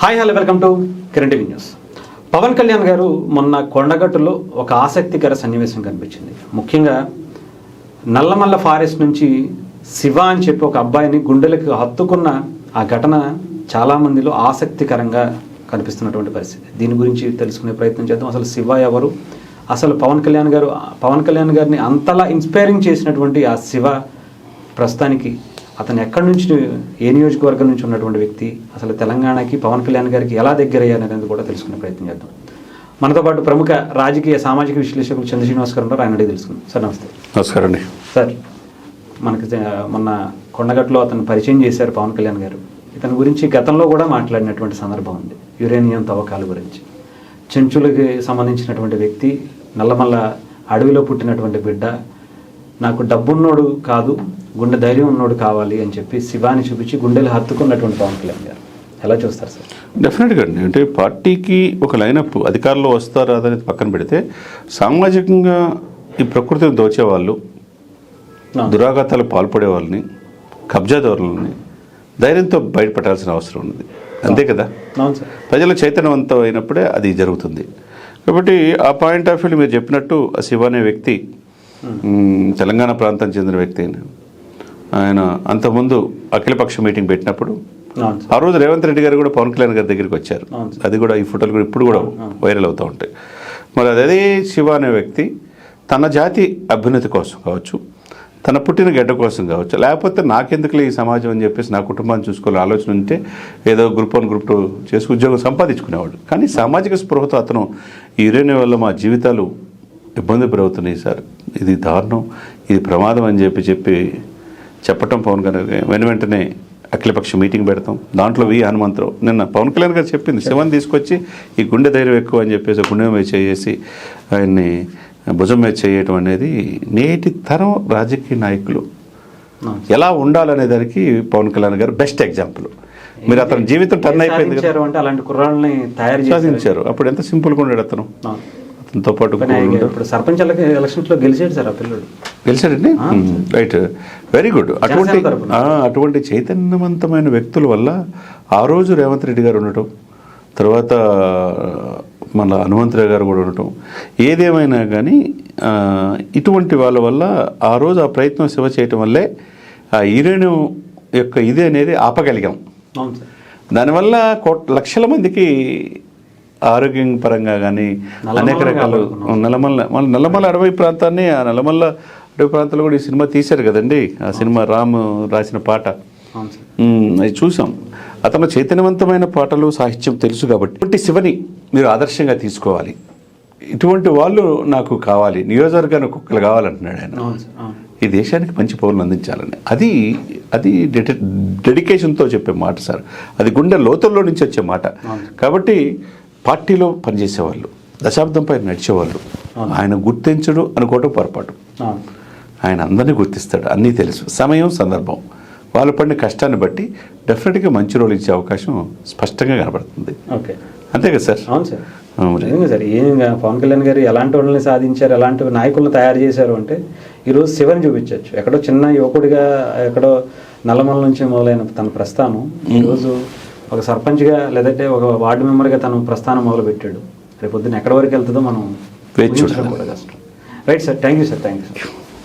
Hi hello welcome to Kiran TV news. Pawan Kalyan garu మొన్న కొండగట్టులో ఒక ఆసక్తికర సన్నివేశం కనిపించింది. ముఖ్యంగా నల్లమల్ల ఫారెస్ట్ నుంచి శివ అని చెప్పి ఒక అబ్బాయిని గుండెలకు హత్తుకున్న ఆ ఘటన చాలామందిలో ఆసక్తికరంగా కనిపిస్తున్నటువంటి పరిస్థితి. దీని గురించి తెలుసుకునే ప్రయత్నం చేద్దాం. అసలు శివ ఎవరు, అసలు పవన్ కళ్యాణ్ గారిని అంతలా ఇన్స్పైరింగ్ చేసినటువంటి ఆ శివ ప్రస్తుతానికి అతను ఎక్కడి నుంచి, ఏ నియోజకవర్గం నుంచి ఉన్నటువంటి వ్యక్తి, అసలు తెలంగాణకి పవన్ కళ్యాణ్ గారికి ఎలా దగ్గరయ్యారనేది కూడా తెలుసుకునే ప్రయత్నం చేద్దాం. మనతో పాటు ప్రముఖ రాజకీయ సామాజిక విశ్లేషకులు చంద్ర శ్రీనివాస్ గారు ఉన్నారు. ఆయన అడిగి తెలుసుకుందాం. సార్ నమస్తే. నమస్కారం అండి. సార్, మనకి మొన్న కొండగట్టులో అతను పరిచయం చేశారు పవన్ కళ్యాణ్ గారు. ఇతని గురించి గతంలో కూడా మాట్లాడినటువంటి సందర్భం ఉంది, యురేనియం తవ్వకాల గురించి. చెంచులకి సంబంధించినటువంటి వ్యక్తి, నల్లమల్ల అడవిలో పుట్టినటువంటి బిడ్డ, నాకు డబ్బున్నోడు కాదు గుండె ధైర్యం ఉన్నోడు కావాలి అని చెప్పి శివాని చూపించి గుండెలు హత్తుకున్నటువంటి పవన్ కళ్యాణ్ గారు ఎలా చూస్తారు సార్? డెఫినెట్గా అండి. అంటే పార్టీకి ఒక లైనప్, అధికారంలో వస్తారా అనేది పక్కన పెడితే, సామాజికంగా ఈ ప్రకృతిని దోచేవాళ్ళు, దురాఘాతాలకు పాల్పడే వాళ్ళని, కబ్జాదారులని ధైర్యంతో బయటపడాల్సిన అవసరం ఉంది. అంతే కదా. ప్రజల చైతన్యవంతం అయినప్పుడే అది జరుగుతుంది. కాబట్టి ఆ పాయింట్ ఆఫ్ వ్యూ మీరు చెప్పినట్టు ఆ శివ అనే వ్యక్తి తెలంగాణ ప్రాంతానికి చెందిన వ్యక్తి. ఆయన అంతకుముందు అఖిలపక్ష మీటింగ్ పెట్టినప్పుడు ఆ రోజు రేవంత్ రెడ్డి గారు కూడా పవన్ కళ్యాణ్ గారి దగ్గరికి వచ్చారు. అది కూడా ఈ ఫోటోలు కూడా ఇప్పుడు కూడా వైరల్ అవుతూ ఉంటాయి. మరి అదే శివ అనే వ్యక్తి తన జాతి అభ్యున్నతి కోసం కావచ్చు, తన పుట్టిన గడ్డ కోసం కావచ్చు, లేకపోతే నాకెందుకులే ఈ సమాజం అని చెప్పేసి నా కుటుంబాన్ని చూసుకోవాలి ఆలోచన ఉంటే ఏదో గ్రూప్ 1 గ్రూప్ 2 చేసి ఉద్యోగం సంపాదించుకునేవాడు. కానీ సామాజిక స్పృహతో అతను ఈ యురేనియం వల్ల మా జీవితాలు ఇబ్బంది పెరుగుతున్నాయి సార్, ఇది దారుణం, ఇది ప్రమాదం అని చెప్పి చెప్పటం పవన్ కళ్యాణ్ వెంటనే అఖిలపక్ష మీటింగ్ పెడతాం. దాంట్లో హనుమంతరావు నిన్న పవన్ కళ్యాణ్ గారు చెప్పింది, శివన్ తీసుకొచ్చి ఈ గుండె ధైర్యం ఎక్కువ అని చెప్పేసి గుండె మీద చేసి ఆయన్ని భుజం మీద చేయటం అనేది నేటి తరం రాజకీయ నాయకులు ఎలా ఉండాలనే దానికి పవన్ కళ్యాణ్ గారు బెస్ట్ ఎగ్జాంపుల్. మీరు అతని జీవితం టర్న్ అయిపోయింది కదా, అలాంటి కుర్రాళ్ళని తయారు సాధించారు. అప్పుడు ఎంత సింపుల్గా ఉండేది అతను. అతనితో పాటు సర్పంచ్ ఎలక్షన్స్లో గెలిచాడు సార్, ఆ పిల్లడు గెలిచాడండి. Right, very good. అటువంటి చైతన్యవంతమైన వ్యక్తుల వల్ల ఆ రోజు రేవంత్ రెడ్డి గారు ఉండటం, తర్వాత మన హనుమంతరావు గారు కూడా ఉండటం, ఏదేమైనా కానీ ఇటువంటి వాళ్ళ వల్ల ఆ రోజు ఆ ప్రయత్నం శివ చేయటం వల్లే ఆ యురేనియం యొక్క ఇది అనేది ఆపగలిగాం. దానివల్ల లక్షల మందికి ఆరోగ్యం పరంగా కానీ అనేక రకాలు నల్లమల్ల అడవి ప్రాంతాన్ని, ఆ నల్లమల్ల అడవి ప్రాంతాల్లో కూడా ఈ సినిమా తీశారు కదండి. ఆ సినిమా రాము రాసిన పాట అది చూసాం. అతను చైతన్యవంతమైన పాటలు, సాహిత్యం తెలుసు కాబట్టి శివని మీరు ఆదర్శంగా తీసుకోవాలి. ఇటువంటి వాళ్ళు నాకు కావాలి, నియోజకవర్గానికి ఒక్కొక్కరు కావాలంటున్నాడు ఆయన. ఈ దేశానికి మంచి పౌరులు అందించాలని, అది డెడికేషన్తో చెప్పే మాట సార్. అది గుండె లోతుల్లో నుంచి వచ్చే మాట. కాబట్టి పార్టీలో పనిచేసేవాళ్ళు, దశాబ్దం పైన నడిచేవాళ్ళు ఆయన గుర్తించడు అనుకోవటం పొరపాటు. ఆయన అందరినీ గుర్తిస్తాడు, అన్నీ తెలుసు. సమయం, సందర్భం, వాళ్ళు పడిన కష్టాన్ని బట్టి డెఫినెట్గా మంచి రోల్ ఇచ్చే అవకాశం స్పష్టంగా కనబడుతుంది. ఓకే, అంతే కదా సార్? అవును సార్. సార్ ఏం పవన్ కళ్యాణ్ గారు ఎలాంటి వాళ్ళని సాధించారు, ఎలాంటి నాయకులను తయారు చేశారు అంటే ఈరోజు శివని చూపించవచ్చు. ఎక్కడో చిన్న యువకుడిగా, ఎక్కడో నల్లమల నుంచి మొదలైన తన ప్రస్థానం ఈరోజు ఒక సర్పంచ్గా, లేదంటే ఒక వార్డు మెంబర్గా తను ప్రస్థానం మొదలుపెట్టాడు. రేపు పొద్దున్న ఎక్కడి వరకు వెళ్తుందో మనం వేచి చూడడం కూడా కష్టం. Right sir, thank you sir.